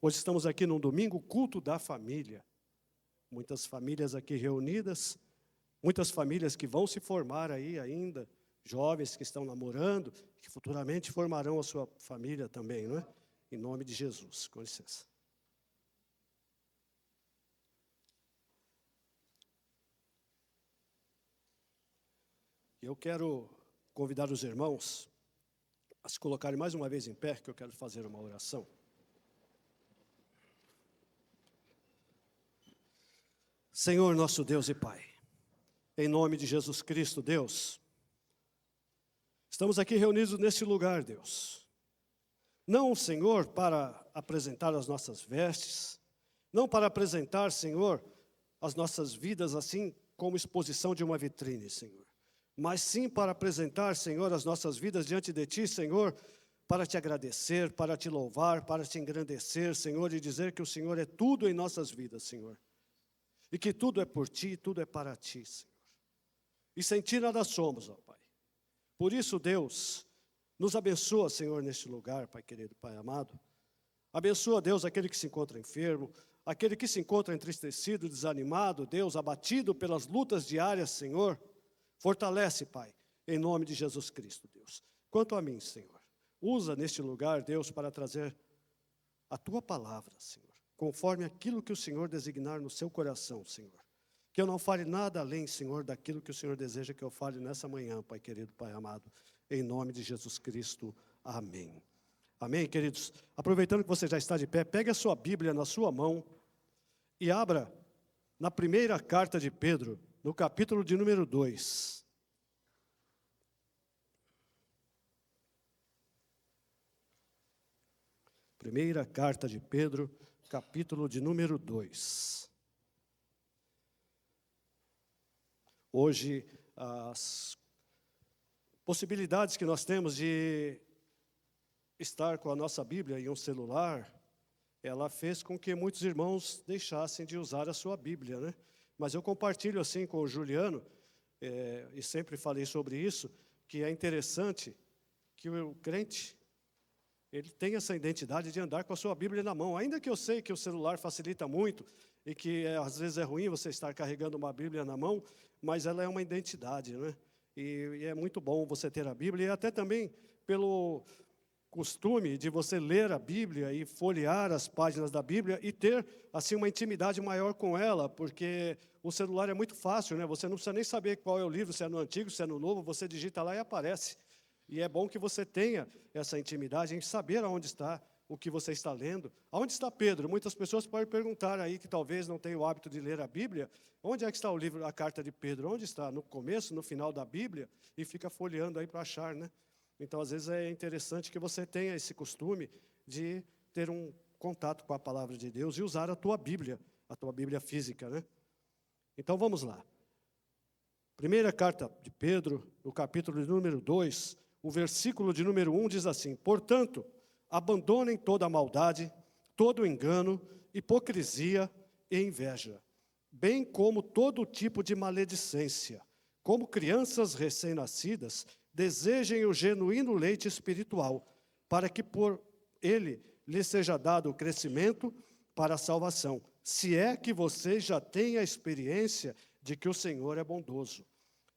Hoje estamos aqui num domingo, culto da família. Muitas famílias aqui reunidas, muitas famílias que vão se formar aí ainda, jovens que estão namorando, que futuramente formarão a sua família também, não é? Em nome de Jesus, com licença. Eu quero convidar os irmãos a se colocarem mais uma vez em pé, que eu quero fazer uma oração. Senhor, nosso Deus e Pai, em nome de Jesus Cristo, Deus, estamos aqui reunidos neste lugar, Deus. Não, Senhor, para apresentar as nossas vestes, não para apresentar, Senhor, as nossas vidas assim como exposição de uma vitrine, Senhor. Mas sim para apresentar, Senhor, as nossas vidas diante de Ti, Senhor, para Te agradecer, para Te louvar, para Te engrandecer, Senhor, e dizer que o Senhor é tudo em nossas vidas, Senhor. E que tudo é por Ti, tudo é para Ti, Senhor. E sem Ti nada somos, ó Pai. Por isso, Deus, nos abençoa, Senhor, neste lugar, Pai querido, Pai amado. Abençoa, Deus, aquele que se encontra enfermo, aquele que se encontra entristecido, desanimado, Deus, abatido pelas lutas diárias, Senhor. Fortalece, Pai, em nome de Jesus Cristo, Deus. Quanto a mim, Senhor, usa neste lugar, Deus, para trazer a Tua palavra, Senhor, conforme aquilo que o Senhor designar no seu coração, Senhor. Que eu não fale nada além, Senhor, daquilo que o Senhor deseja que eu fale nessa manhã, Pai querido, Pai amado, em nome de Jesus Cristo. Amém. Amém, queridos? Aproveitando que você já está de pé, pegue a sua Bíblia na sua mão e abra na primeira carta de Pedro, no capítulo de número 2. Primeira carta de Pedro, capítulo de número 2. Hoje, as possibilidades que nós temos de estar com a nossa Bíblia em um celular, ela fez com que muitos irmãos deixassem de usar a sua Bíblia, né? Mas eu compartilho assim com o Juliano, e sempre falei sobre isso, que é interessante que o crente, ele tem essa identidade de andar com a sua Bíblia na mão. Ainda que eu sei que o celular facilita muito e que às vezes é ruim você estar carregando uma Bíblia na mão, mas ela é uma identidade, né? E é muito bom você ter a Bíblia, e até também pelo costume de você ler a Bíblia e folhear as páginas da Bíblia e ter, assim, uma intimidade maior com ela, porque o celular é muito fácil, né? Você não precisa nem saber qual é o livro, se é no antigo, se é no novo, você digita lá e aparece. E é bom que você tenha essa intimidade em saber aonde está o que você está lendo. Aonde está Pedro? Muitas pessoas podem perguntar aí que talvez não tenham o hábito de ler a Bíblia. Onde é que está o livro, a carta de Pedro? Onde está? No começo, no final da Bíblia? E fica folheando aí para achar, né? Então, às vezes, é interessante que você tenha esse costume de ter um contato com a palavra de Deus e usar a tua Bíblia física, né? Então, vamos lá. Primeira carta de Pedro, no capítulo de número 2, o versículo de número 1 diz assim: portanto, abandonem toda a maldade, todo o engano, hipocrisia e inveja, bem como todo tipo de maledicência. Como crianças recém-nascidas, desejem o genuíno leite espiritual, para que por ele lhes seja dado o crescimento para a salvação, se é que vocês já têm a experiência de que o Senhor é bondoso.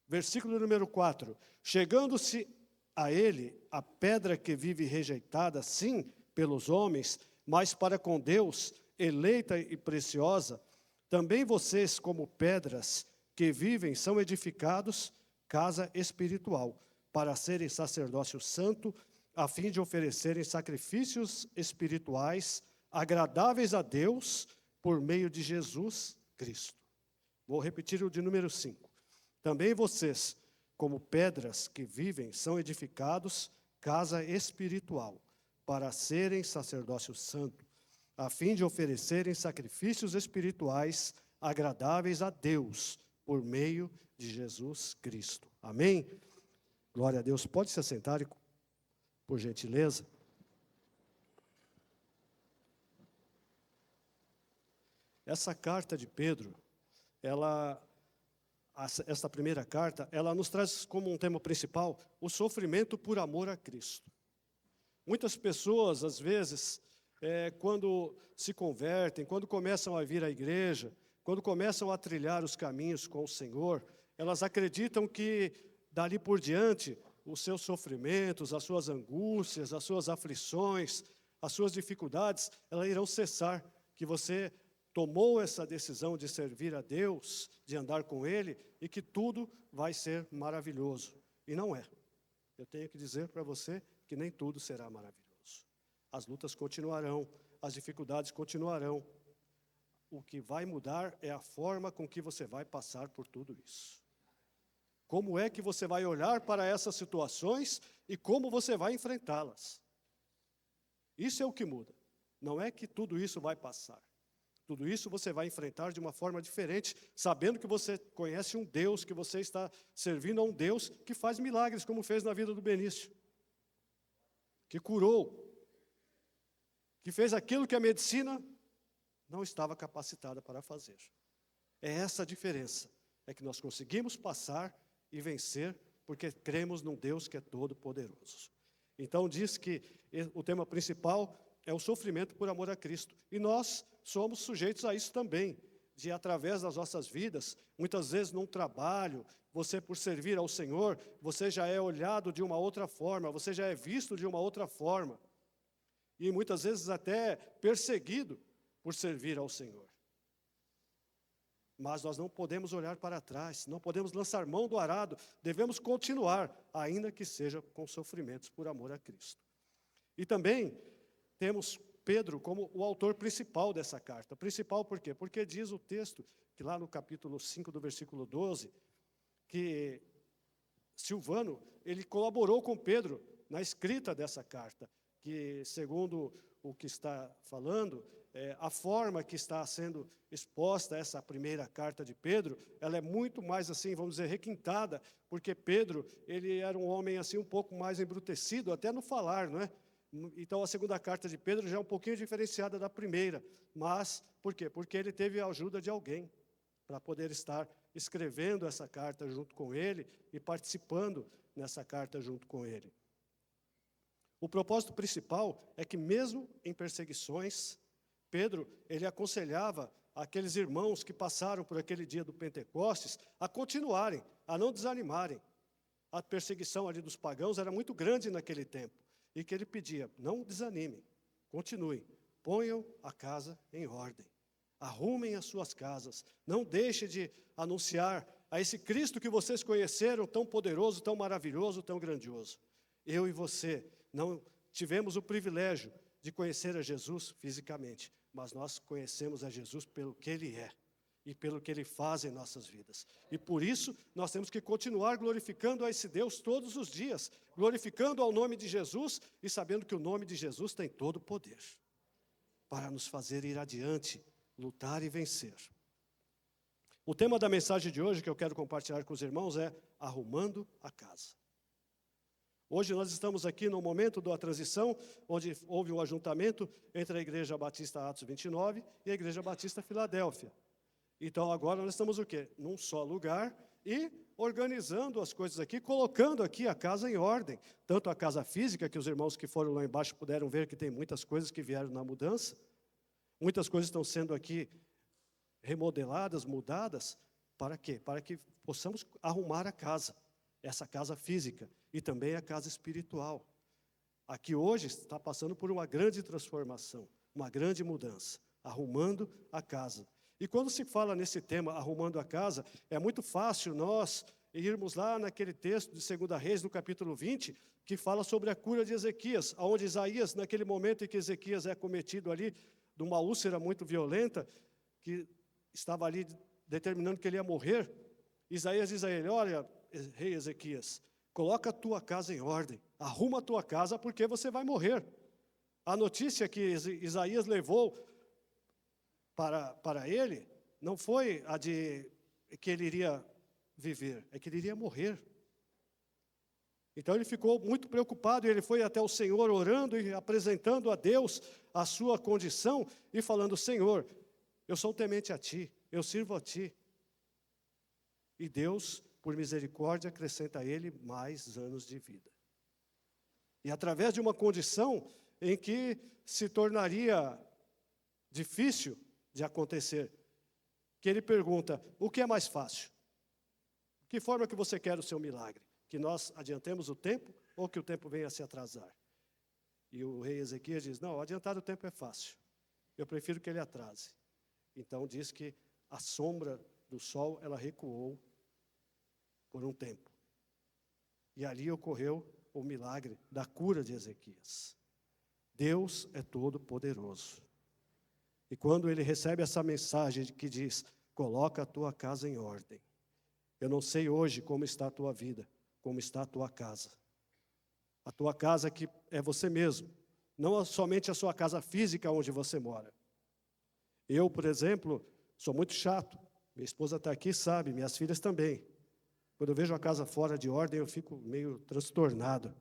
Versículo número 4, chegando-se a ele a pedra que vive rejeitada, sim, pelos homens, mas para com Deus, eleita e preciosa, também vocês, como pedras que vivem, são edificados casa espiritual, para serem sacerdócio santo, a fim de oferecerem sacrifícios espirituais agradáveis a Deus por meio de Jesus Cristo. Vou repetir o de número 5. Também vocês, como pedras que vivem, são edificados casa espiritual, para serem sacerdócio santo, a fim de oferecerem sacrifícios espirituais agradáveis a Deus por meio de Jesus Cristo. Amém? Glória a Deus. Pode se assentar, por gentileza. Essa carta de Pedro, esta primeira carta, ela nos traz como um tema principal o sofrimento por amor a Cristo. Muitas pessoas, às vezes, quando se convertem, quando começam a vir à igreja, quando começam a trilhar os caminhos com o Senhor, elas acreditam que dali por diante os seus sofrimentos, as suas angústias, as suas aflições, as suas dificuldades, elas irão cessar, que você tomou essa decisão de servir a Deus, de andar com Ele, e que tudo vai ser maravilhoso. E não é. Eu tenho que dizer para você que nem tudo será maravilhoso. As lutas continuarão, as dificuldades continuarão. O que vai mudar é a forma com que você vai passar por tudo isso. Como é que você vai olhar para essas situações e como você vai enfrentá-las. Isso é o que muda. Não é que tudo isso vai passar. Tudo isso você vai enfrentar de uma forma diferente, sabendo que você conhece um Deus, que você está servindo a um Deus que faz milagres, como fez na vida do Benício. Que curou. Que fez aquilo que a medicina não estava capacitada para fazer. É essa a diferença. É que nós conseguimos passar e vencer, porque cremos num Deus que é todo-poderoso. Então diz que o tema principal é o sofrimento por amor a Cristo. E nós somos sujeitos a isso também, de através das nossas vidas, muitas vezes num trabalho, você por servir ao Senhor, você já é olhado de uma outra forma, você já é visto de uma outra forma. E muitas vezes até perseguido por servir ao Senhor. Mas nós não podemos olhar para trás, não podemos lançar mão do arado, devemos continuar, ainda que seja com sofrimentos por amor a Cristo. E também temos Pedro como o autor principal dessa carta. Principal por quê? Porque diz o texto, que lá no capítulo 5 do versículo 12, que Silvano, ele colaborou com Pedro na escrita dessa carta, que segundo o que está falando, a forma que está sendo exposta essa primeira carta de Pedro, ela é muito mais assim, vamos dizer, requintada, porque Pedro, ele era um homem assim um pouco mais embrutecido, até no falar, não é? Então a segunda carta de Pedro já é um pouquinho diferenciada da primeira, mas por quê? Porque ele teve a ajuda de alguém para poder estar escrevendo essa carta junto com ele e participando nessa carta junto com ele. O propósito principal é que mesmo em perseguições, Pedro, ele aconselhava aqueles irmãos que passaram por aquele dia do Pentecostes a continuarem, a não desanimarem. A perseguição ali dos pagãos era muito grande naquele tempo. E que ele pedia, não desanimem, continuem, ponham a casa em ordem. Arrumem as suas casas, não deixem de anunciar a esse Cristo que vocês conheceram, tão poderoso, tão maravilhoso, tão grandioso. Eu e você não tivemos o privilégio de conhecer a Jesus fisicamente, mas nós conhecemos a Jesus pelo que Ele é e pelo que Ele faz em nossas vidas. E por isso, nós temos que continuar glorificando a esse Deus todos os dias, glorificando ao nome de Jesus e sabendo que o nome de Jesus tem todo o poder para nos fazer ir adiante, lutar e vencer. O tema da mensagem de hoje que eu quero compartilhar com os irmãos é arrumando a casa. Hoje nós estamos aqui no momento da transição, onde houve um ajuntamento entre a Igreja Batista Atos 29 e a Igreja Batista Filadélfia. Então agora nós estamos o quê? Num só lugar e organizando as coisas aqui, colocando aqui a casa em ordem. Tanto a casa física, que os irmãos que foram lá embaixo puderam ver que tem muitas coisas que vieram na mudança. Muitas coisas estão sendo aqui remodeladas, mudadas. Para quê? Para que possamos arrumar a casa, essa casa física e também a casa espiritual. Aqui hoje está passando por uma grande transformação, uma grande mudança, arrumando a casa. E quando se fala nesse tema, arrumando a casa, é muito fácil nós irmos lá naquele texto de 2 Reis, no capítulo 20, que fala sobre a cura de Ezequias, onde Isaías, naquele momento em que Ezequias é cometido ali de uma úlcera muito violenta, que estava ali determinando que ele ia morrer, Isaías diz a ele, olha, rei Ezequias, coloca a tua casa em ordem, arruma a tua casa porque você vai morrer. A notícia que Isaías levou para ele, não foi a de que ele iria viver, é que ele iria morrer. Então ele ficou muito preocupado e ele foi até o Senhor orando e apresentando a Deus a sua condição e falando, Senhor, eu sou temente a Ti, eu sirvo a Ti. E Deus, por misericórdia, acrescenta a ele mais anos de vida. E através de uma condição, em que se tornaria difícil de acontecer, que ele pergunta: o que é mais fácil? Que forma que você quer o seu milagre? Que nós adiantemos o tempo ou que o tempo venha a se atrasar? E o rei Ezequias diz: não, adiantar o tempo é fácil. Eu prefiro que ele atrase. Então diz que a sombra do sol, ela recuou por um tempo. E ali ocorreu o milagre da cura de Ezequias. Deus é todo poderoso. E quando ele recebe essa mensagem que diz: coloca a tua casa em ordem. Eu não sei hoje como está a tua vida, como está a tua casa. A tua casa que é você mesmo, não somente a sua casa física onde você mora. Eu, por exemplo, sou muito chato. Minha esposa está aqui, sabe, minhas filhas também. Quando eu vejo a casa fora de ordem, eu fico meio transtornado.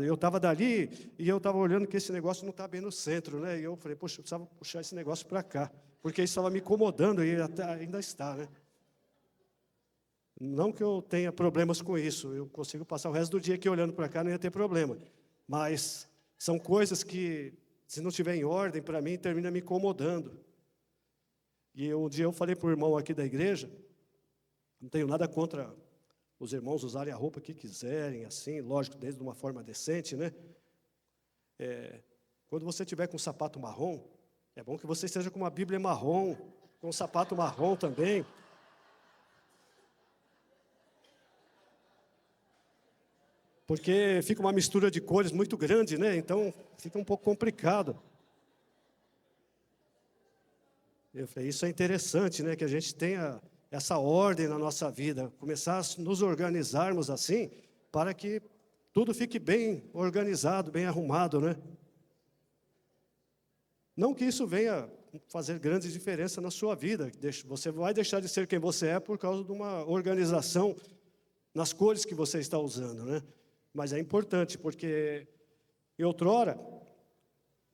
Eu estava dali e eu estava olhando que esse negócio não está bem no centro, né? E eu falei: poxa, eu precisava puxar esse negócio para cá, porque isso estava me incomodando e ainda está, né? Não que eu tenha problemas com isso, eu consigo passar o resto do dia aqui olhando para cá, não ia ter problema. Mas são coisas que, se não estiver em ordem, para mim, termina me incomodando. E um dia eu falei para o irmão aqui da igreja, não tenho nada contra os irmãos usarem a roupa que quiserem, assim, lógico, desde uma forma decente, né? Quando você estiver com um sapato marrom, é bom que você esteja com uma Bíblia marrom, com um sapato marrom também. Porque fica uma mistura de cores muito grande, né? Então, fica um pouco complicado. Eu falei: isso é interessante, né? Que a gente tenha essa ordem na nossa vida, começar a nos organizarmos assim, para que tudo fique bem organizado, bem arrumado, né? Não que isso venha fazer grande diferença na sua vida. Você vai deixar de ser quem você é por causa de uma organização nas cores que você está usando, né? Mas é importante, porque em outrora,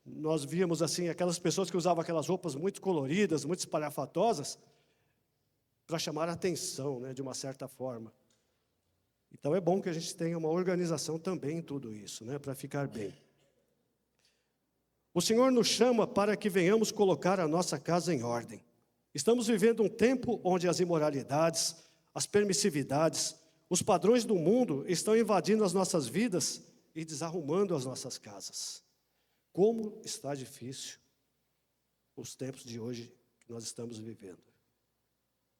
nós víamos assim, aquelas pessoas que usavam aquelas roupas muito coloridas, muito espalhafatosas, para chamar a atenção, né, de uma certa forma. Então é bom que a gente tenha uma organização também em tudo isso, né, para ficar bem. O Senhor nos chama para que venhamos colocar a nossa casa em ordem. Estamos vivendo um tempo onde as imoralidades, as permissividades, os padrões do mundo estão invadindo as nossas vidas e desarrumando as nossas casas. Como está difícil os tempos de hoje que nós estamos vivendo.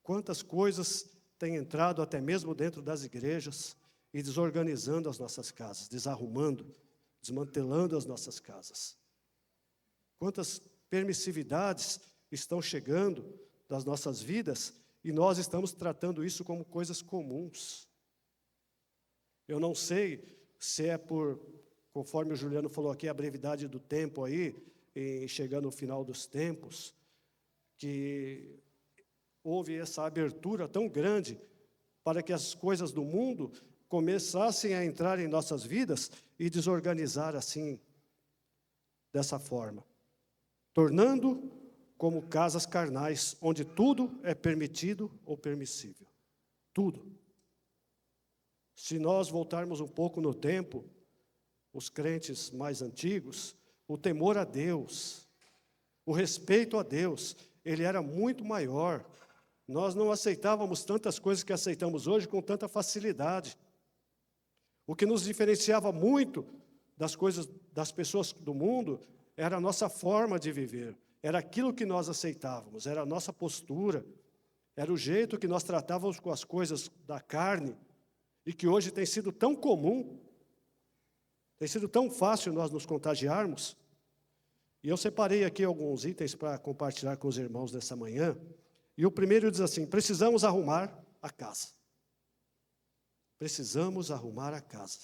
Quantas coisas têm entrado até mesmo dentro das igrejas e desorganizando as nossas casas, desarrumando, desmantelando as nossas casas. Quantas permissividades estão chegando das nossas vidas e nós estamos tratando isso como coisas comuns. Eu não sei se é conforme o Juliano falou aqui, a brevidade do tempo aí, e chegando no final dos tempos, que houve essa abertura tão grande para que as coisas do mundo começassem a entrar em nossas vidas e desorganizar assim, dessa forma. Tornando como casas carnais, onde tudo é permitido ou permissível. Tudo. Se nós voltarmos um pouco no tempo, os crentes mais antigos, o temor a Deus, o respeito a Deus, ele era muito maior. Nós não aceitávamos tantas coisas que aceitamos hoje com tanta facilidade. O que nos diferenciava muito das coisas, das pessoas do mundo, era a nossa forma de viver. Era aquilo que nós aceitávamos, era a nossa postura, era o jeito que nós tratávamos com as coisas da carne, e que hoje tem sido tão comum, tem sido tão fácil nós nos contagiarmos. E eu separei aqui alguns itens para compartilhar com os irmãos nessa manhã. E o primeiro diz assim: precisamos arrumar a casa. Precisamos arrumar a casa.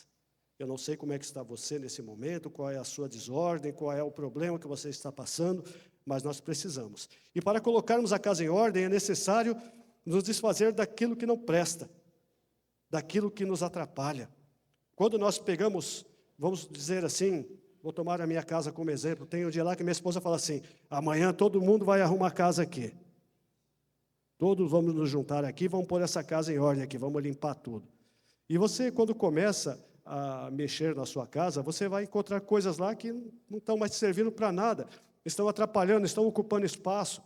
Eu não sei como é que está você nesse momento, qual é a sua desordem, qual é o problema que você está passando, mas nós precisamos. E para colocarmos a casa em ordem, é necessário nos desfazer daquilo que não presta, daquilo que nos atrapalha. Quando nós pegamos, vamos dizer assim, vou tomar a minha casa como exemplo, tem um dia lá que minha esposa fala assim: amanhã todo mundo vai arrumar a casa aqui. Todos vamos nos juntar aqui, vamos pôr essa casa em ordem aqui, vamos limpar tudo. E você, quando começa a mexer na sua casa, você vai encontrar coisas lá que não estão mais te servindo para nada, estão atrapalhando, estão ocupando espaço,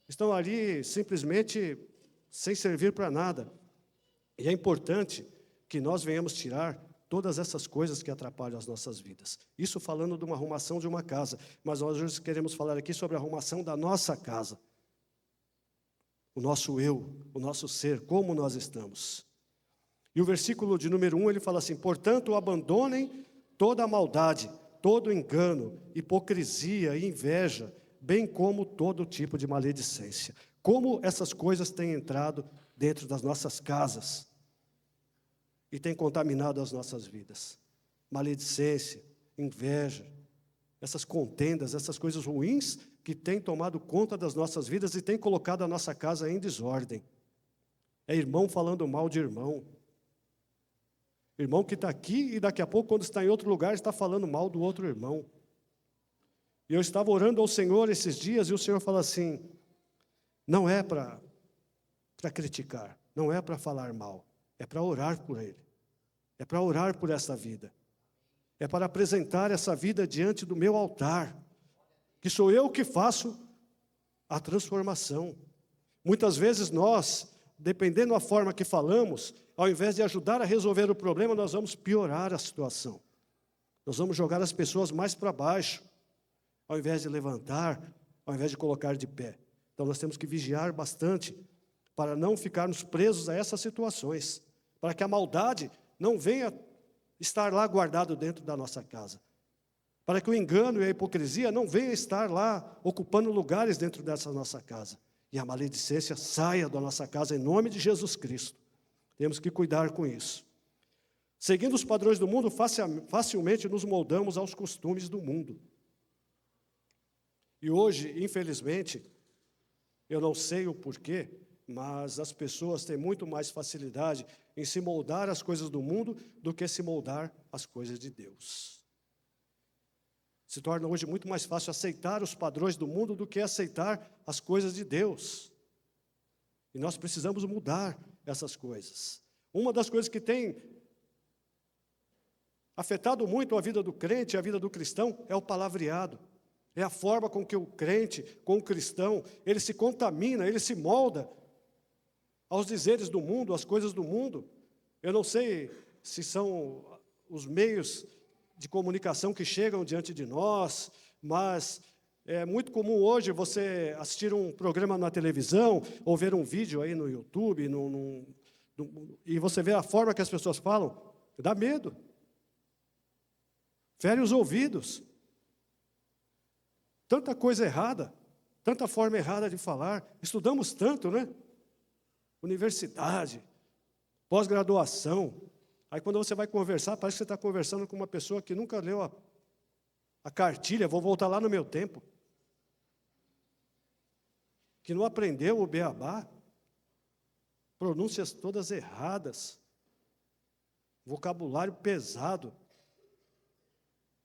estão ali simplesmente sem servir para nada. E é importante que nós venhamos tirar todas essas coisas que atrapalham as nossas vidas. Isso falando de uma arrumação de uma casa, mas nós hoje queremos falar aqui sobre a arrumação da nossa casa. O nosso eu, o nosso ser, como nós estamos. E o versículo de número 1, ele fala assim: portanto, abandonem toda a maldade, todo engano, hipocrisia e inveja, bem como todo tipo de maledicência. Como essas coisas têm entrado dentro das nossas casas e têm contaminado as nossas vidas. Maledicência, inveja, essas contendas, essas coisas ruins que têm tomado conta das nossas vidas e têm colocado a nossa casa em desordem. É irmão falando mal de irmão. Irmão que está aqui e daqui a pouco, quando está em outro lugar, está falando mal do outro irmão. E eu estava orando ao Senhor esses dias e o Senhor fala assim: não é para criticar, não é para falar mal, é para orar por ele, é para orar por essa vida, é para apresentar essa vida diante do meu altar, que sou eu que faço a transformação. Muitas vezes nós, dependendo da forma que falamos, ao invés de ajudar a resolver o problema, nós vamos piorar a situação. Nós vamos jogar as pessoas mais para baixo, ao invés de levantar, ao invés de colocar de pé. Então nós temos que vigiar bastante para não ficarmos presos a essas situações, para que a maldade não venha estar lá guardado dentro da nossa casa, para que o engano e a hipocrisia não venham estar lá ocupando lugares dentro dessa nossa casa, e a maledicência saia da nossa casa em nome de Jesus Cristo. Temos que cuidar com isso. Seguindo os padrões do mundo, facilmente nos moldamos aos costumes do mundo. E hoje, infelizmente, eu não sei o porquê, mas as pessoas têm muito mais facilidade em se moldar às coisas do mundo do que se moldar às coisas de Deus. Se torna hoje muito mais fácil aceitar os padrões do mundo do que aceitar as coisas de Deus. E nós precisamos mudar essas coisas. Uma das coisas que tem afetado muito a vida do crente, a vida do cristão, é o palavreado. É a forma com que o crente, com o cristão, ele se contamina, ele se molda aos dizeres do mundo, às coisas do mundo. Eu não sei se são os meios de comunicação que chegam diante de nós, mas é muito comum hoje você assistir um programa na televisão, ou ver um vídeo aí no YouTube, e você vê a forma que as pessoas falam, dá medo. Fere os ouvidos. Tanta coisa errada, tanta forma errada de falar. Estudamos tanto, né? Universidade, pós-graduação. Aí quando você vai conversar, parece que você está conversando com uma pessoa que nunca leu a cartilha, vou voltar lá no meu tempo. Que não aprendeu o beabá. Pronúncias todas erradas. Vocabulário pesado.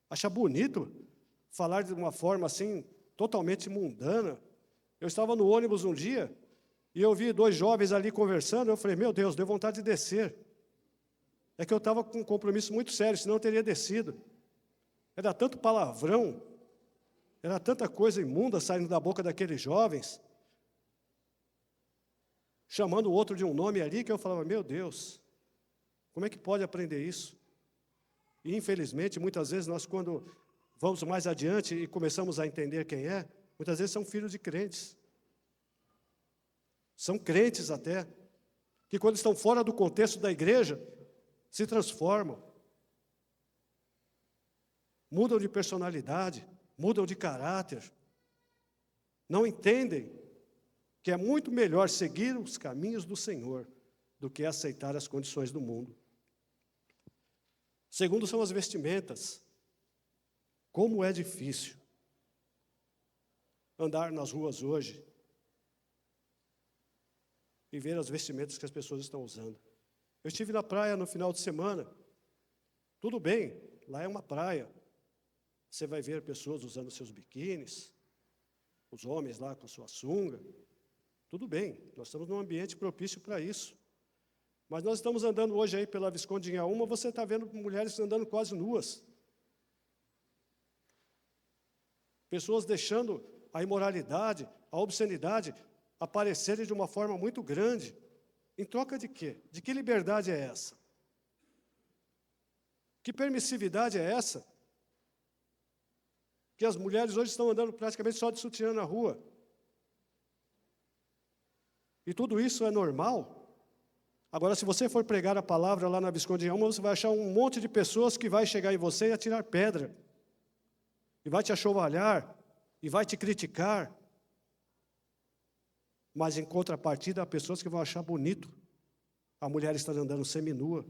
Acha bonito falar de uma forma assim, totalmente mundana. Eu estava no ônibus um dia, e eu vi dois jovens ali conversando, eu falei, meu Deus, deu vontade de descer. É que eu estava com um compromisso muito sério, senão eu teria descido. Era tanto palavrão, era tanta coisa imunda saindo da boca daqueles jovens, chamando o outro de um nome ali, que eu falava, meu Deus, como é que pode aprender isso? E, infelizmente, muitas vezes nós, quando vamos mais adiante e começamos a entender quem é, muitas vezes são filhos de crentes. São crentes até, que quando estão fora do contexto da igreja, se transformam. Mudam de personalidade, mudam de caráter. Não entendem que é muito melhor seguir os caminhos do Senhor do que aceitar as condições do mundo. Segundo são as vestimentas. Como é difícil andar nas ruas hoje e ver as vestimentas que as pessoas estão usando. Eu estive na praia no final de semana. Tudo bem, lá é uma praia. Você vai ver pessoas usando seus biquínis, os homens lá com sua sunga. Tudo bem, nós estamos num ambiente propício para isso. Mas nós estamos andando hoje aí pela Visconde de Inhaúma, você está vendo mulheres andando quase nuas. Pessoas deixando a imoralidade, a obscenidade aparecerem de uma forma muito grande. Em troca de quê? De que liberdade é essa? Que permissividade é essa? Que as mulheres hoje estão andando praticamente só de sutiã na rua. E tudo isso é normal? Agora, se você for pregar a palavra lá na Visconde de Inhaúma, você vai achar um monte de pessoas que vai chegar em você e atirar pedra. E vai te achovalhar, e vai te criticar. Mas, em contrapartida, há pessoas que vão achar bonito a mulher estar andando seminua,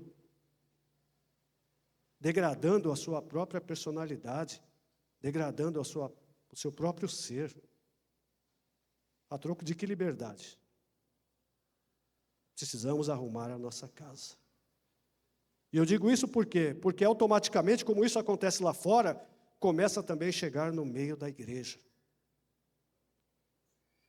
degradando a sua própria personalidade, degradando o seu próprio ser. A troco de que liberdade? Precisamos arrumar a nossa casa. E eu digo isso por quê? Porque automaticamente, como isso acontece lá fora, começa também a chegar no meio da igreja.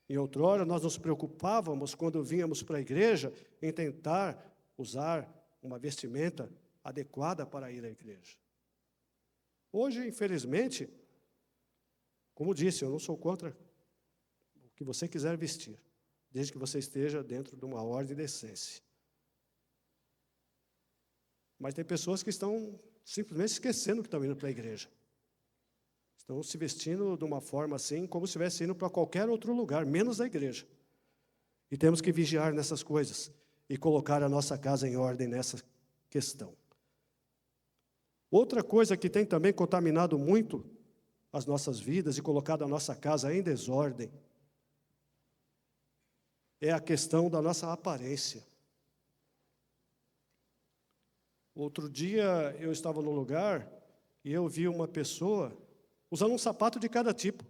Em outrora, nós nos preocupávamos, quando vínhamos para a igreja, em tentar usar uma vestimenta adequada para ir à igreja. Hoje, infelizmente, como disse, eu não sou contra o que você quiser vestir, desde que você esteja dentro de uma ordem de decência. Mas tem pessoas que estão simplesmente esquecendo que estão indo para a igreja. Estão se vestindo de uma forma assim, como se estivesse indo para qualquer outro lugar, menos a igreja. E temos que vigiar nessas coisas e colocar a nossa casa em ordem nessa questão. Outra coisa que tem também contaminado muito as nossas vidas e colocado a nossa casa em desordem é a questão da nossa aparência. Outro dia eu estava num lugar e eu vi uma pessoa usando um sapato de cada tipo.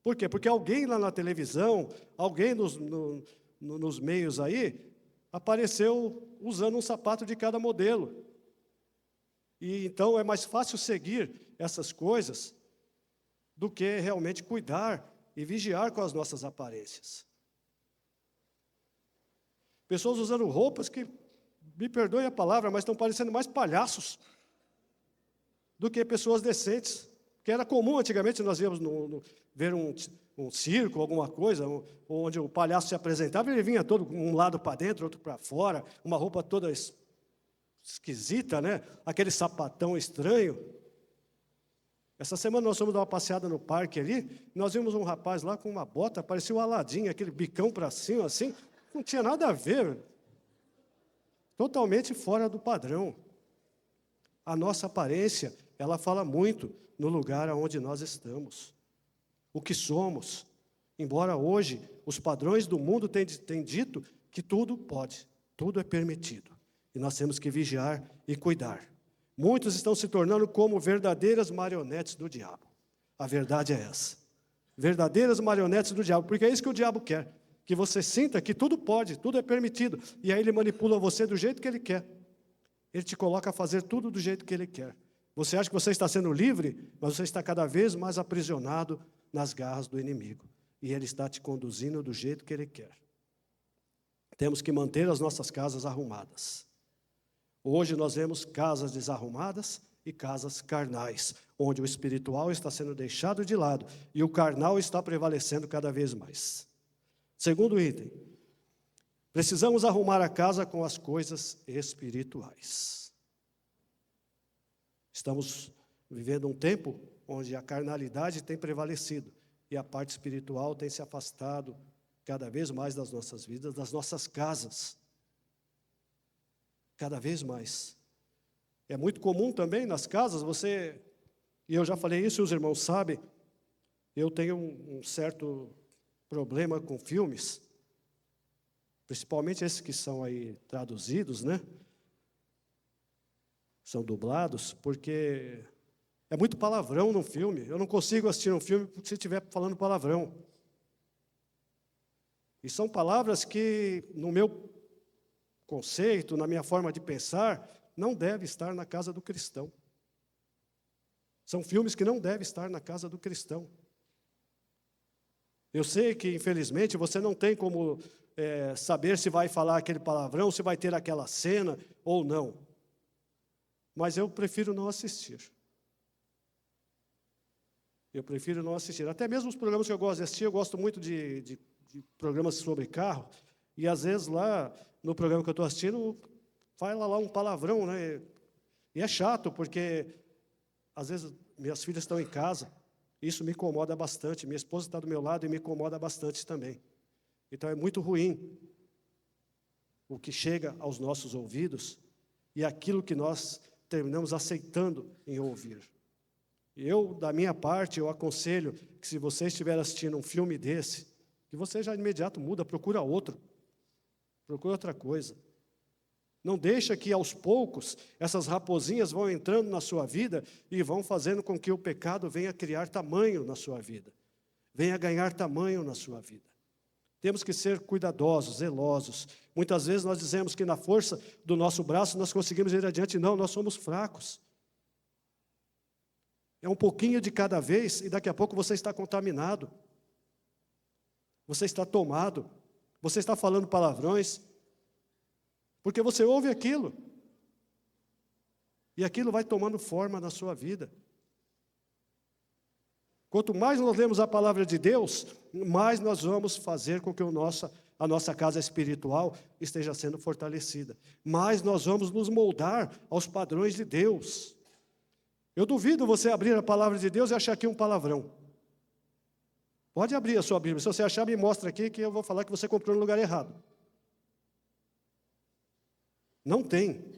Por quê? Porque alguém lá na televisão, alguém nos meios aí, apareceu usando um sapato de cada modelo. E então é mais fácil seguir essas coisas do que realmente cuidar e vigiar com as nossas aparências. Pessoas usando roupas que, me perdoe a palavra, mas estão parecendo mais palhaços do que pessoas decentes. Que era comum antigamente, nós íamos ver um circo, alguma coisa, onde o palhaço se apresentava, ele vinha todo um lado para dentro, outro para fora, uma roupa toda esquisita, né? Aquele sapatão estranho. Essa semana nós fomos dar uma passeada no parque ali, nós vimos um rapaz lá com uma bota, parecia o Aladim, aquele bicão para cima, assim, não tinha nada a ver, totalmente fora do padrão. A nossa aparência, ela fala muito no lugar onde nós estamos, o que somos. Embora hoje os padrões do mundo tenham dito que tudo pode, tudo é permitido. E nós temos que vigiar e cuidar. Muitos estão se tornando como verdadeiras marionetes do diabo. A verdade é essa. Verdadeiras marionetes do diabo, porque é isso que o diabo quer. Que você sinta que tudo pode, tudo é permitido. E aí ele manipula você do jeito que ele quer. Ele te coloca a fazer tudo do jeito que ele quer. Você acha que você está sendo livre, mas você está cada vez mais aprisionado nas garras do inimigo. E ele está te conduzindo do jeito que ele quer. Temos que manter as nossas casas arrumadas. Hoje nós vemos casas desarrumadas e casas carnais, onde o espiritual está sendo deixado de lado e o carnal está prevalecendo cada vez mais. Segundo item, precisamos arrumar a casa com as coisas espirituais. Estamos vivendo um tempo onde a carnalidade tem prevalecido e a parte espiritual tem se afastado cada vez mais das nossas vidas, das nossas casas. Cada vez mais. É muito comum também nas casas, e eu já falei isso e os irmãos sabem, eu tenho um certo problema com filmes, principalmente esses que são aí traduzidos, né? São dublados, porque é muito palavrão no filme. Eu não consigo assistir um filme se estiver falando palavrão. E são palavras que, no meu conceito, na minha forma de pensar, não deve estar na casa do cristão. São filmes que não devem estar na casa do cristão. Eu sei que, infelizmente, você não tem como saber se vai falar aquele palavrão, se vai ter aquela cena ou não. Mas eu prefiro não assistir. Eu prefiro não assistir. Até mesmo os programas que eu gosto de assistir, eu gosto muito de programas sobre carro, e às vezes lá no programa que eu estou assistindo, fala lá um palavrão, né? E é chato, porque às vezes minhas filhas estão em casa, isso me incomoda bastante, minha esposa está do meu lado e me incomoda bastante também. Então é muito ruim o que chega aos nossos ouvidos e aquilo que nós terminamos aceitando em ouvir. Eu, da minha parte, eu aconselho que se você estiver assistindo um filme desse, que você já de imediato muda, procura outro, procura outra coisa. Não deixa que aos poucos essas raposinhas vão entrando na sua vida e vão fazendo com que o pecado venha criar tamanho na sua vida, venha ganhar tamanho na sua vida. Temos que ser cuidadosos, zelosos. Muitas vezes nós dizemos que na força do nosso braço nós conseguimos ir adiante. Não, nós somos fracos. É um pouquinho de cada vez e daqui a pouco você está contaminado. Você está tomado. Você está falando palavrões. Porque você ouve aquilo. E aquilo vai tomando forma na sua vida. Quanto mais nós lemos a palavra de Deus, mais nós vamos fazer com que a nossa casa espiritual esteja sendo fortalecida. Mais nós vamos nos moldar aos padrões de Deus. Eu duvido você abrir a palavra de Deus e achar aqui um palavrão. Pode abrir a sua Bíblia. Se você achar, me mostra aqui que eu vou falar que você comprou no lugar errado. Não tem.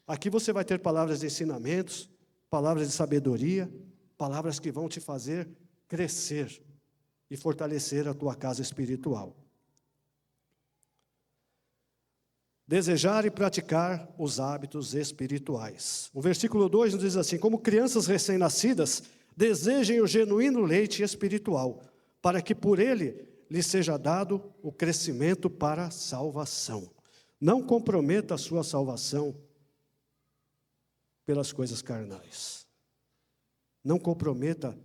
Aqui você vai ter palavras de ensinamentos, palavras de sabedoria, palavras que vão te fazer crescer e fortalecer a tua casa espiritual. Desejar e praticar os hábitos espirituais. O versículo 2 nos diz assim: como crianças recém-nascidas, desejem o genuíno leite espiritual, para que por ele lhes seja dado o crescimento para a salvação. Não comprometa a sua salvação pelas coisas carnais. Não comprometa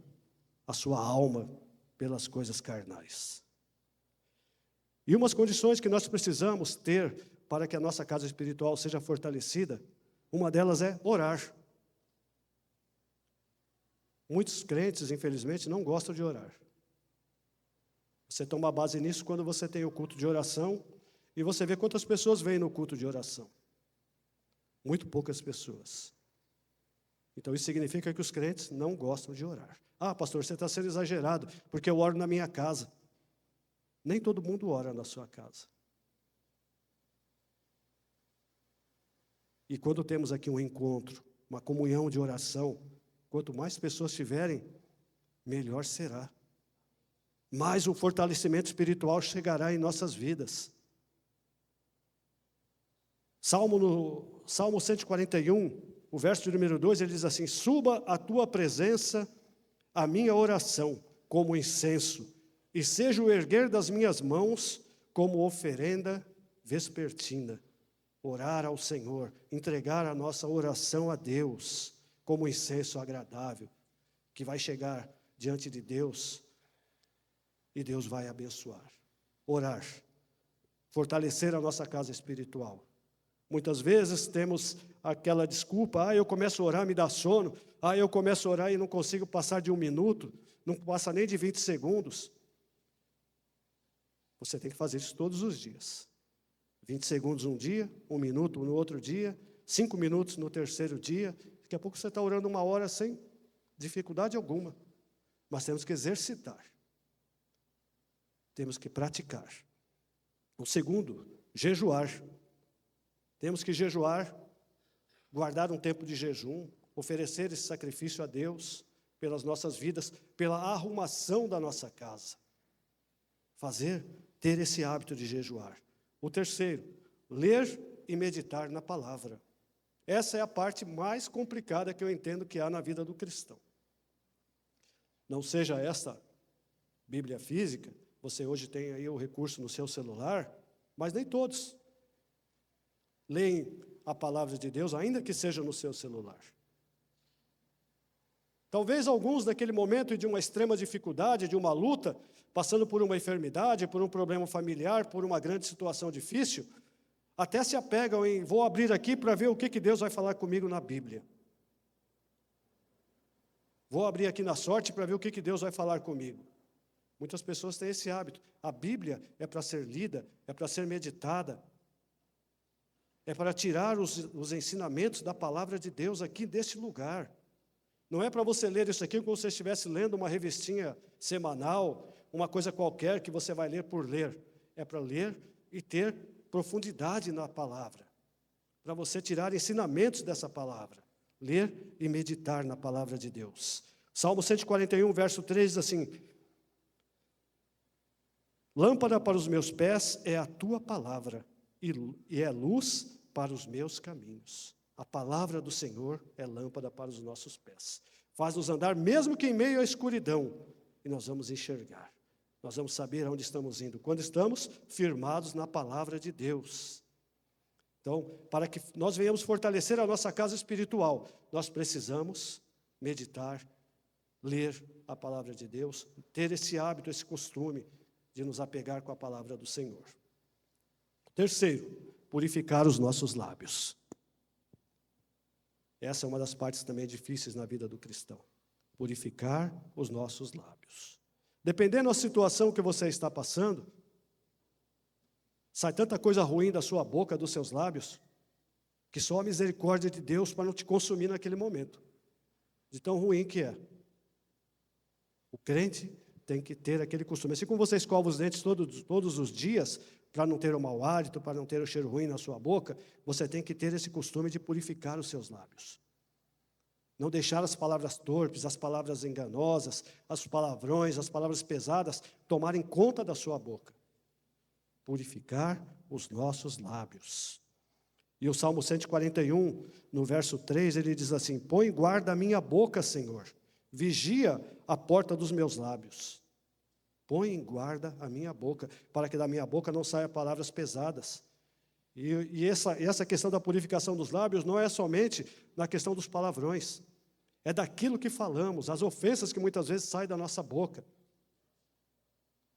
a sua alma pelas coisas carnais. E umas condições que nós precisamos ter para que a nossa casa espiritual seja fortalecida, uma delas é orar. Muitos crentes, infelizmente, não gostam de orar. Você toma base nisso quando você tem o culto de oração e você vê quantas pessoas vêm no culto de oração. Muito poucas pessoas. Então isso significa que os crentes não gostam de orar. Ah, pastor, você está sendo exagerado, porque eu oro na minha casa. Nem todo mundo ora na sua casa. E quando temos aqui um encontro, uma comunhão de oração, quanto mais pessoas tiverem, melhor será. Mais o fortalecimento espiritual chegará em nossas vidas. Salmo 141, o verso de número 2, ele diz assim: suba à tua presença a minha oração como incenso, e seja o erguer das minhas mãos como oferenda vespertina. Orar ao Senhor, entregar a nossa oração a Deus como incenso agradável, que vai chegar diante de Deus e Deus vai abençoar. Orar, fortalecer a nossa casa espiritual. Muitas vezes temos aquela desculpa: eu começo a orar, me dá sono, eu começo a orar e não consigo passar de 1 minuto, não passa nem de 20 segundos. Você tem que fazer isso todos os dias. 20 segundos um dia, 1 minuto no outro dia, 5 minutos no terceiro dia. Daqui a pouco você está orando 1 hora sem dificuldade alguma. Mas temos que exercitar. Temos que praticar. O segundo, jejuar. Temos que jejuar, guardar um tempo de jejum, oferecer esse sacrifício a Deus pelas nossas vidas, pela arrumação da nossa casa. Ter esse hábito de jejuar. O terceiro, ler e meditar na palavra. Essa é a parte mais complicada que eu entendo que há na vida do cristão. Não seja esta Bíblia física, você hoje tem aí o recurso no seu celular, mas nem todos leem a palavra de Deus, ainda que seja no seu celular. Talvez alguns naquele momento de uma extrema dificuldade, de uma luta, passando por uma enfermidade, por um problema familiar, por uma grande situação difícil, até se apegam em, vou abrir aqui para ver o que Deus vai falar comigo na Bíblia. Vou abrir aqui na sorte para ver o que Deus vai falar comigo. Muitas pessoas têm esse hábito. A Bíblia é para ser lida, é para ser meditada, é para tirar os ensinamentos da palavra de Deus aqui deste lugar. Não é para você ler isso aqui como se você estivesse lendo uma revistinha semanal, uma coisa qualquer que você vai ler por ler. É para ler e ter profundidade na palavra, para você tirar ensinamentos dessa palavra, ler e meditar na palavra de Deus. Salmo 141, verso 3 diz assim: lâmpada para os meus pés é a tua palavra, e é luz para os meus caminhos. A palavra do Senhor é lâmpada para os nossos pés. Faz-nos andar mesmo que em meio à escuridão, e nós vamos enxergar. Nós vamos saber aonde estamos indo, quando estamos firmados na palavra de Deus. Então, para que nós venhamos fortalecer a nossa casa espiritual, nós precisamos meditar, ler a palavra de Deus, ter esse hábito, esse costume de nos apegar com a palavra do Senhor. Terceiro, purificar os nossos lábios. Essa é uma das partes também difíceis na vida do cristão. Purificar os nossos lábios. Dependendo da situação que você está passando, sai tanta coisa ruim da sua boca, dos seus lábios, que só a misericórdia de Deus para não te consumir naquele momento, de tão ruim que é. O crente tem que ter aquele costume. Assim como você escova os dentes todos os dias, para não ter o mau hálito, para não ter o cheiro ruim na sua boca, você tem que ter esse costume de purificar os seus lábios. Não deixar as palavras torpes, as palavras enganosas, os palavrões, as palavras pesadas tomarem conta da sua boca. Purificar os nossos lábios. E o Salmo 141, no verso 3, ele diz assim: põe guarda a minha boca, Senhor, vigia a porta dos meus lábios. Põe em guarda a minha boca, para que da minha boca não saia palavras pesadas. E essa questão da purificação dos lábios não é somente na questão dos palavrões, é daquilo que falamos, as ofensas que muitas vezes saem da nossa boca,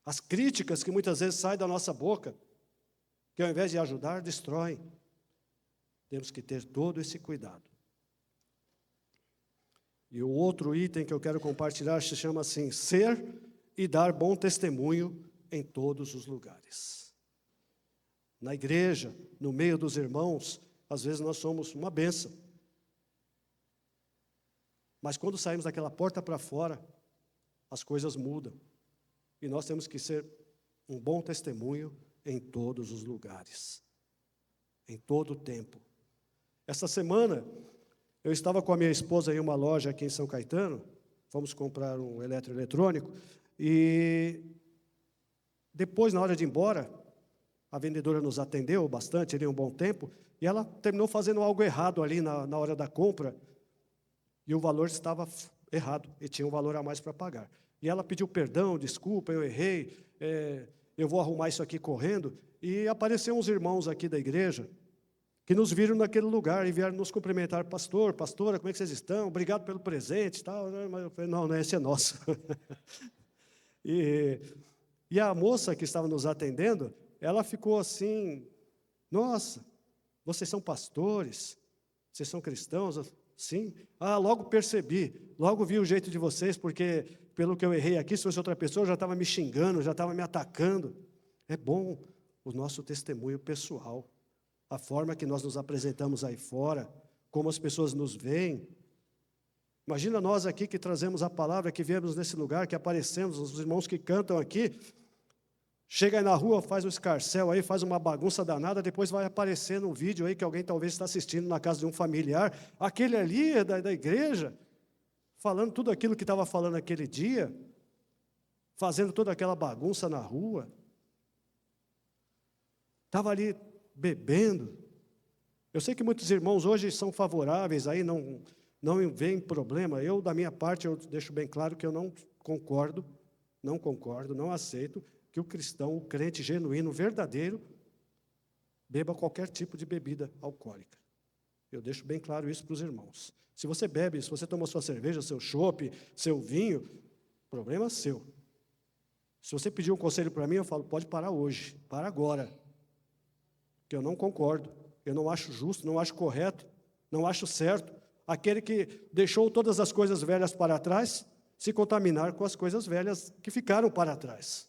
as críticas que muitas vezes saem da nossa boca, que ao invés de ajudar, destroem. Temos que ter todo esse cuidado. E o outro item que eu quero compartilhar se chama assim: ser e dar bom testemunho em todos os lugares. Na igreja, no meio dos irmãos, às vezes nós somos uma bênção. Mas quando saímos daquela porta para fora, as coisas mudam. E nós temos que ser um bom testemunho em todos os lugares, em todo o tempo. Essa semana, eu estava com a minha esposa em uma loja aqui em São Caetano, fomos comprar um eletroeletrônico, e depois, na hora de ir embora, a vendedora nos atendeu bastante, ali um bom tempo, e ela terminou fazendo algo errado ali na hora da compra, e o valor estava errado, e tinha um valor a mais para pagar. E ela pediu perdão, desculpa, eu errei, eu vou arrumar isso aqui correndo, e apareceram uns irmãos aqui da igreja, que nos viram naquele lugar e vieram nos cumprimentar: pastor, pastora, como é que vocês estão? Obrigado pelo presente e tal. Mas eu falei: não, esse é nosso. E a moça que estava nos atendendo, ela ficou assim: nossa, vocês são pastores? Vocês são cristãos? Sim. Ah, logo percebi, logo vi o jeito de vocês, porque pelo que eu errei aqui, se fosse outra pessoa, já estava me xingando, já estava me atacando. É bom o nosso testemunho pessoal, a forma que nós nos apresentamos aí fora, como as pessoas nos veem. Imagina nós aqui que trazemos a palavra, que viemos nesse lugar, que aparecemos, os irmãos que cantam aqui, chega aí na rua, faz um escarcéu aí, faz uma bagunça danada, depois vai aparecer num vídeo aí que alguém talvez está assistindo na casa de um familiar, aquele ali é da igreja, falando tudo aquilo que estava falando aquele dia, fazendo toda aquela bagunça na rua, estava ali bebendo. Eu sei que muitos irmãos hoje são favoráveis, aí não veem problema. Eu, da minha parte, eu deixo bem claro que eu não concordo, não aceito que o cristão, o crente genuíno, verdadeiro, beba qualquer tipo de bebida alcoólica. Eu deixo bem claro isso para os irmãos. Se você bebe, se você toma sua cerveja, seu chopp, seu vinho, problema seu. Se você pedir um conselho para mim, eu falo, pode parar hoje, para agora. Que eu não concordo, eu não acho justo, não acho correto, não acho certo. Aquele que deixou todas as coisas velhas para trás, se contaminar com as coisas velhas que ficaram para trás.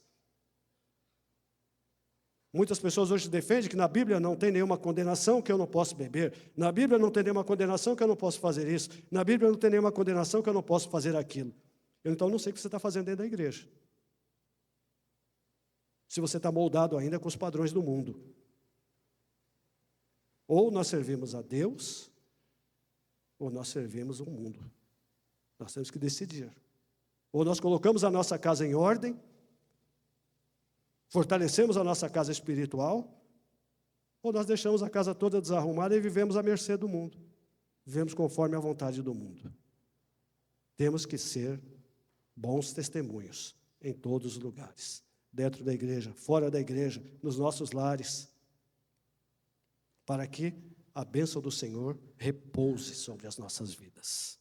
Muitas pessoas hoje defendem que na Bíblia não tem nenhuma condenação que eu não posso beber. Na Bíblia não tem nenhuma condenação que eu não posso fazer isso. Na Bíblia não tem nenhuma condenação que eu não posso fazer aquilo. Eu então não sei o que você está fazendo dentro da igreja. Se você está moldado ainda com os padrões do mundo. Ou nós servimos a Deus, ou nós servimos o mundo. Nós temos que decidir. Ou nós colocamos a nossa casa em ordem, fortalecemos a nossa casa espiritual, ou nós deixamos a casa toda desarrumada e vivemos à mercê do mundo. Vivemos conforme a vontade do mundo. Temos que ser bons testemunhos em todos os lugares. Dentro da igreja, fora da igreja, nos nossos lares. Para que a bênção do Senhor repouse sobre as nossas vidas.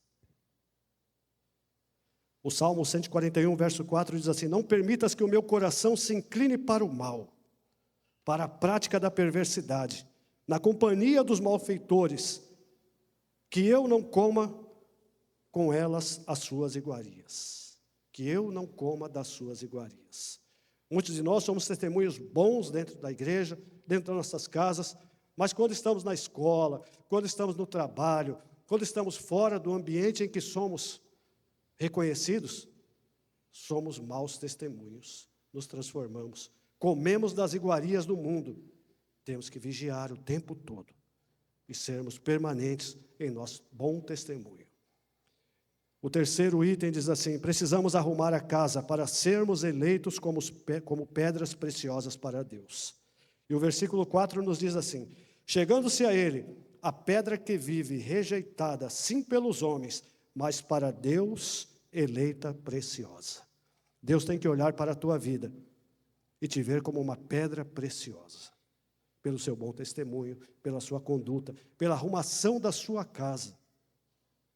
O Salmo 141, verso 4 diz assim: não permitas que o meu coração se incline para o mal, para a prática da perversidade, na companhia dos malfeitores, que eu não coma com elas as suas iguarias. Que eu não coma das suas iguarias. Muitos de nós somos testemunhos bons dentro da igreja, dentro das nossas casas, mas quando estamos na escola, quando estamos no trabalho, quando estamos fora do ambiente em que somos reconhecidos, somos maus testemunhos, nos transformamos, comemos das iguarias do mundo. Temos que vigiar o tempo todo e sermos permanentes em nosso bom testemunho. O terceiro item diz assim: precisamos arrumar a casa para sermos eleitos como pedras preciosas para Deus. E o versículo 4 nos diz assim: chegando-se a ele, a pedra que vive, rejeitada, sim pelos homens, mas para Deus, eleita preciosa. Deus tem que olhar para a tua vida e te ver como uma pedra preciosa, pelo seu bom testemunho, pela sua conduta, pela arrumação da sua casa.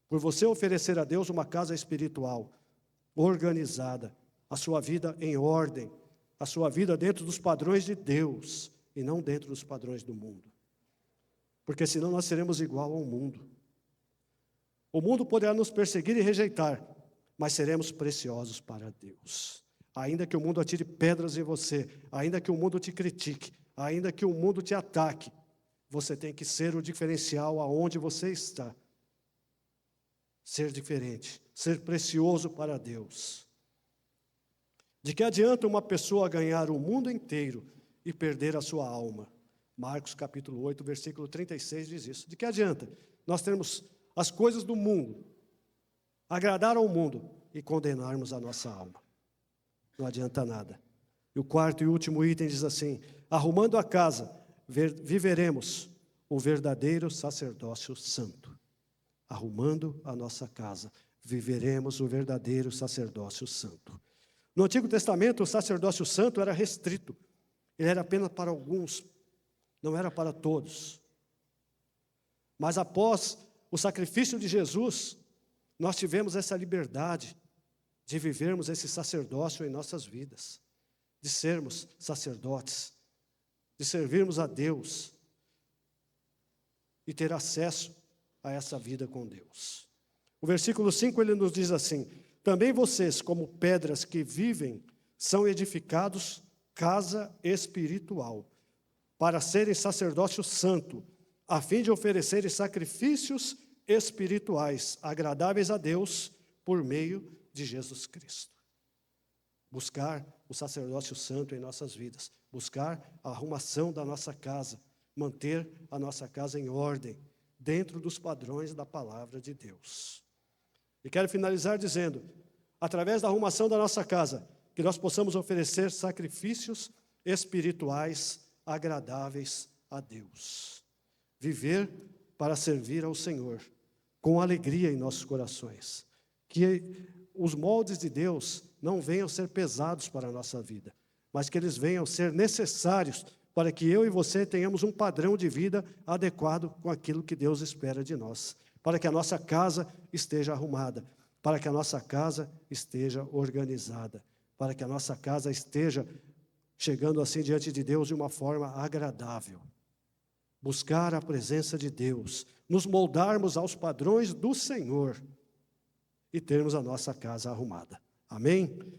Por você oferecer a Deus uma casa espiritual, organizada, a sua vida em ordem, a sua vida dentro dos padrões de Deus e não dentro dos padrões do mundo. Porque senão nós seremos igual ao mundo. O mundo poderá nos perseguir e rejeitar, mas seremos preciosos para Deus. Ainda que o mundo atire pedras em você, ainda que o mundo te critique, ainda que o mundo te ataque, você tem que ser o diferencial aonde você está. Ser diferente, ser precioso para Deus. De que adianta uma pessoa ganhar o mundo inteiro e perder a sua alma? Marcos capítulo 8, versículo 36 diz isso. De que adianta nós termos as coisas do mundo, agradar ao mundo e condenarmos a nossa alma? Não adianta nada. E o quarto e último item diz assim: arrumando a casa, viveremos o verdadeiro sacerdócio santo. Arrumando a nossa casa, viveremos o verdadeiro sacerdócio santo. No Antigo Testamento, o sacerdócio santo era restrito. Ele era apenas para alguns, não era para todos. Mas após o sacrifício de Jesus, nós tivemos essa liberdade de vivermos esse sacerdócio em nossas vidas, de sermos sacerdotes, de servirmos a Deus e ter acesso a essa vida com Deus. O versículo 5 ele nos diz assim: também vocês, como pedras que vivem, são edificados casa espiritual, para serem sacerdócio santo, a fim de oferecerem sacrifícios espirituais, agradáveis a Deus, por meio de Jesus Cristo. Buscar o sacerdócio santo em nossas vidas, buscar a arrumação da nossa casa, manter a nossa casa em ordem, dentro dos padrões da palavra de Deus. E quero finalizar dizendo, através da arrumação da nossa casa, que nós possamos oferecer sacrifícios espirituais agradáveis a Deus. Viver para servir ao Senhor, com alegria em nossos corações. Que os moldes de Deus não venham ser pesados para a nossa vida, mas que eles venham ser necessários para que eu e você tenhamos um padrão de vida adequado com aquilo que Deus espera de nós, para que a nossa casa esteja arrumada, para que a nossa casa esteja organizada, para que a nossa casa esteja chegando assim diante de Deus de uma forma agradável. Buscar a presença de Deus, nos moldarmos aos padrões do Senhor e termos a nossa casa arrumada. Amém?